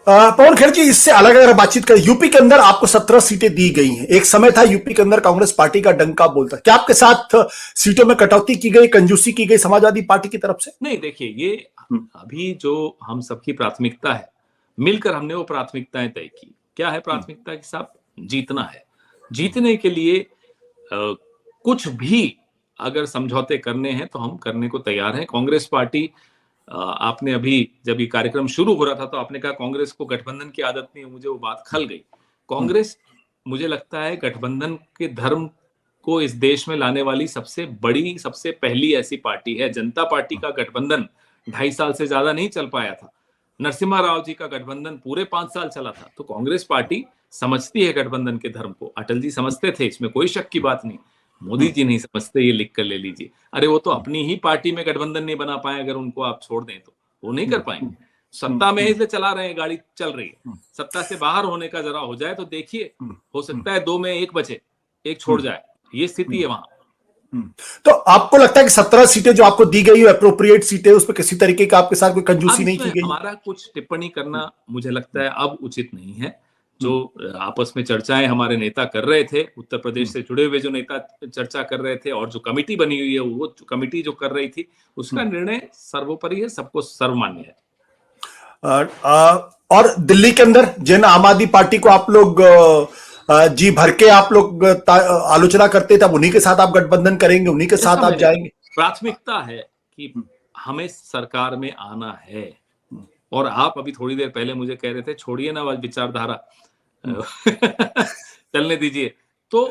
पवन खेर जी, इससे अलग अगर बातचीत करें, यूपी के अंदर आपको 17 सीटें दी गई हैं। एक समय था यूपी के अंदर कांग्रेस पार्टी का डंका बोलता। क्या आपके साथ सीटों में कटौती की गई, कंजूसी की गई समाजवादी पार्टी की तरफ से? नहीं, देखिए, ये अभी जो हम सबकी प्राथमिकता है, मिलकर हमने वो प्राथमिकताएं तय की। क्या है प्राथमिकता के साथ? जीतना है। जीतने के लिए कुछ भी अगर समझौते करने हैं तो हम करने को तैयार हैं। कांग्रेस पार्टी, आपने अभी जब ये कार्यक्रम शुरू हो रहा था तो आपने कहा कांग्रेस को गठबंधन की आदत नहीं है, मुझे वो बात खल गई। कांग्रेस, मुझे लगता है, गठबंधन के धर्म को इस देश में लाने वाली सबसे बड़ी, सबसे पहली ऐसी पार्टी है। जनता पार्टी का गठबंधन 2.5 साल से ज्यादा नहीं चल पाया था। नरसिम्हा राव जी का गठबंधन पूरे 5 साल चला था। तो कांग्रेस पार्टी समझती है गठबंधन के धर्म को। अटल जी समझते थे, इसमें कोई शक की बात नहीं। मोदी जी नहीं समझते, ये लिख कर ले लीजिए। अरे वो तो अपनी ही पार्टी में गठबंधन नहीं बना पाए, अगर उनको आप छोड़ दें तो वो नहीं कर पाएंगे। सत्ता में इसलिए चला रहे हैं, गाड़ी चल रही है। सत्ता से बाहर होने का जरा हो जाए तो देखिए, हो सकता है 2 में 1 बचे, एक छोड़ जाए, ये स्थिति है वहां। तो आपको लगता है कि 17 सीटें जो आपको दी गई, अप्रोप्रिएट सीटें, उस पर किसी तरीके का आपके साथ कोई कंजूसी नहीं की गई? हमारा कुछ टिप्पणी करना मुझे लगता है अब उचित नहीं है। जो आपस में चर्चाएं हमारे नेता कर रहे थे, उत्तर प्रदेश से जुड़े हुए जो नेता चर्चा कर रहे थे, और जो कमेटी बनी हुई है, वो कमेटी जो कर रही थी, उसका निर्णय सर्वोपरि है, सबको सर्वमान्य है। और दिल्ली के अंदर जिन आम आदमी पार्टी को आप लोग जी भर के आप लोग आलोचना करते थे, अब उन्हीं के साथ आप गठबंधन करेंगे, उन्हीं के साथ आप जाएंगे? प्राथमिकता है कि हमें सरकार में आना है। और आप अभी थोड़ी देर पहले मुझे कह रहे थे छोड़िए ना विचारधारा, चलने दीजिए। तो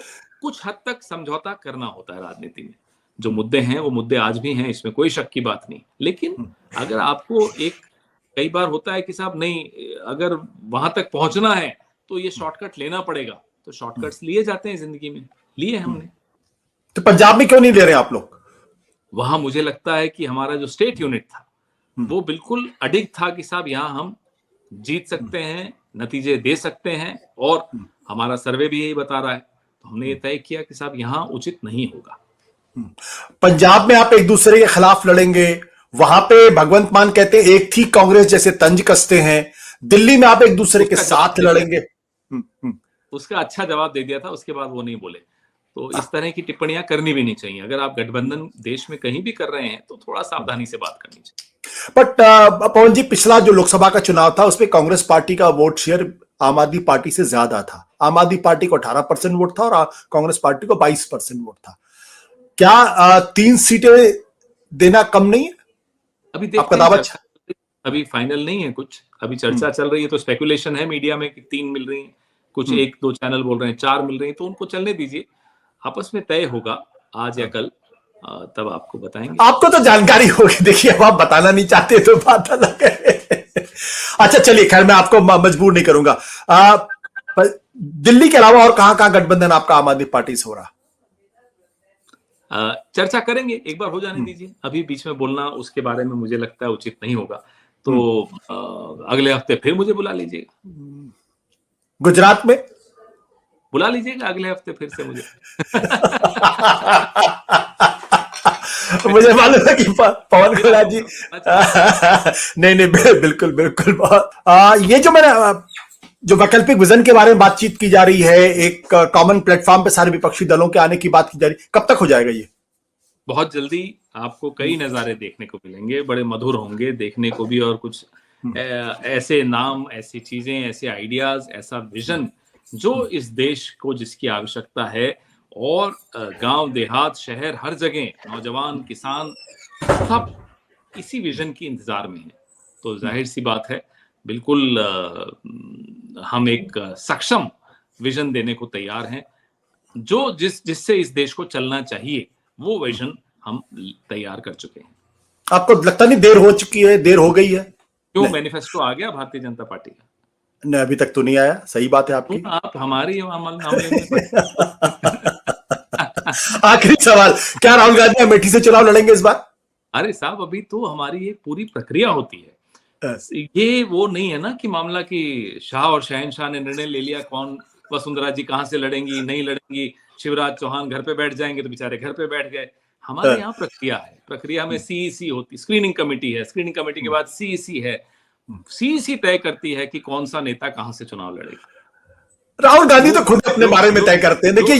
कुछ हद तक समझौता करना होता है राजनीति में। जो मुद्दे हैं वो मुद्दे आज भी हैं, इसमें कोई शक की बात नहीं। लेकिन अगर आपको कई बार होता है कि साहब नहीं, अगर वहां तक पहुंचना है तो ये शॉर्टकट लेना पड़ेगा, तो शॉर्टकट्स लिए जाते हैं जिंदगी में, लिए हमने। तो पंजाब में क्यों नहीं ले रहे आप लोग? वहां मुझे लगता है कि हमारा जो स्टेट यूनिट था वो बिल्कुल अडिग था कि साहब यहाँ हम जीत सकते हैं, नतीजे दे सकते हैं, और हमारा सर्वे भी यही बता रहा है। तो हमने ये तय किया कि साहब यहाँ उचित नहीं होगा। पंजाब में आप एक दूसरे के खिलाफ लड़ेंगे, वहां पे भगवंत मान कहते हैं एक थी कांग्रेस जैसे तंज कसते हैं। दिल्ली में आप एक दूसरे के साथ लड़ेंगे। उसका अच्छा जवाब दे दिया था, उसके बाद वो नहीं बोले। तो इस तरह की टिप्पणियां करनी भी नहीं चाहिए। अगर आप गठबंधन देश में कहीं भी कर रहे हैं तो थोड़ा सावधानी से बात करनी चाहिए। बट पवन जी, पिछला जो लोकसभा का चुनाव था उसमें कांग्रेस पार्टी का वोट शेयर आम आदमी पार्टी से ज्यादा था। आम आदमी पार्टी को 18% वोट था और कांग्रेस पार्टी को 22% वोट था। क्या 3 सीटें देना कम नहीं है? अभी देखते हैं, अभी फाइनल नहीं है कुछ, अभी चर्चा चल रही है। तो स्पेकुलेशन है मीडिया में कि 3 मिल रही है, कुछ 1-2 चैनल बोल रहे हैं 4 मिल रही है। तो उनको चलने दीजिए, आपस में तय होगा आज या कल, तब आपको बताएंगे। आपको तो जानकारी होगी, देखिए अब आप बताना नहीं चाहते तो बात अलग है। अच्छा चलिए, खैर मैं आपको मजबूर नहीं करूंगा। दिल्ली के अलावा और कहां कहां गठबंधन आपका आम आदमी पार्टी से हो रहा? चर्चा करेंगे, एक बार हो जाने दीजिए। अभी बीच में बोलना उसके बारे में मुझे लगता है उचित नहीं होगा। तो अगले हफ्ते फिर मुझे बुला लीजिएगा। गुजरात में बुला लीजिएगा अगले हफ्ते फिर से मुझे। मुझे मालूम है कि पवन खेड़ा जी नहीं बिल्कुल बिल्कुल। ये जो मैंने जो वैकल्पिक विजन के बारे में बातचीत की जा रही है, एक कॉमन प्लेटफॉर्म पे सारे विपक्षी दलों के आने की बात की जा रही है, कब तक हो जाएगा ये? बहुत जल्दी आपको कई नजारे देखने को मिलेंगे, बड़े मधुर होंगे देखने को भी। और कुछ ऐसे नाम, ऐसी चीजें, ऐसे आइडियाज, ऐसा विजन जो इस देश को जिसकी आवश्यकता है। और गांव देहात शहर हर जगह नौजवान किसान सब इसी विजन की इंतजार में है। तो जाहिर सी बात है, बिल्कुल हम एक सक्षम विजन देने को तैयार हैं। जो जिससे इस देश को चलना चाहिए वो विजन हम तैयार कर चुके हैं। आपको लगता नहीं देर हो चुकी है, देर हो गई है? क्यों, मैनिफेस्टो आ गया भारतीय जनता पार्टी का? नहीं, अभी तक तो नहीं आया। सही बात है आपकी। आप हमारी मामले में आखिरी सवाल, क्या राहुल गांधी अमेठी से चुनाव लड़ेंगे इस बार? अरे साहब, अभी तो हमारी एक पूरी प्रक्रिया होती है। ये वो नहीं है ना कि मामला कि शाह और शहनशाह ने निर्णय ले लिया कौन, वसुंधरा जी कहां से लड़ेंगी, नहीं लड़ेंगी, शिवराज चौहान घर पे बैठ जाएंगे, तो बेचारे घर पे बैठ गए। हमारे यहाँ प्रक्रिया है, प्रक्रिया में सीईसी होती, स्क्रीनिंग कमेटी है, स्क्रीनिंग कमेटी के बाद सीईसी है, सीसी तय करती है कि कौन सा नेता कहां से चुनाव लड़ेगा। राहुल गांधी तो खुद अपने बारे में तय करते हैं। देखिए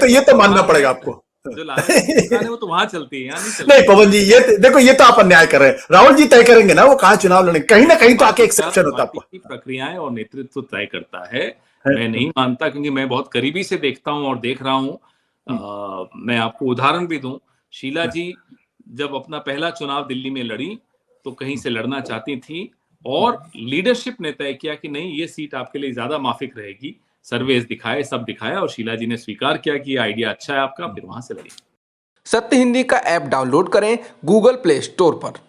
ये तो मानना पड़ेगा आपको। जो लालच की दुकान है वो तो वहां चलती है, यहाँ नहीं चलती। नहीं पवन जी, देखो ये तो आप अन्याय कर रहे हैं। राहुल जी तय करेंगे ना वो कहां चुनाव लड़ेंगे, कहीं ना कहीं तो आके एक्सेप्शन होता है। पार्टी की प्रक्रियाएं और नेतृत्व तय करता है। मैं नहीं मानता, क्योंकि मैं बहुत करीबी से देखता हूं और देख रहा हूं। मैं आपको उदाहरण भी दूं, शीला जी जब अपना पहला चुनाव दिल्ली में लड़ी तो कहीं से लड़ना चाहती थी और लीडरशिप ने तय किया कि नहीं, ये सीट आपके लिए ज्यादा माफिक रहेगी। सर्वेस दिखाए, सब दिखाया और शीला जी ने स्वीकार किया कि ये आइडिया अच्छा है आपका, फिर वहां से लड़ी। सत्य हिंदी का ऐप डाउनलोड करें गूगल प्ले स्टोर पर।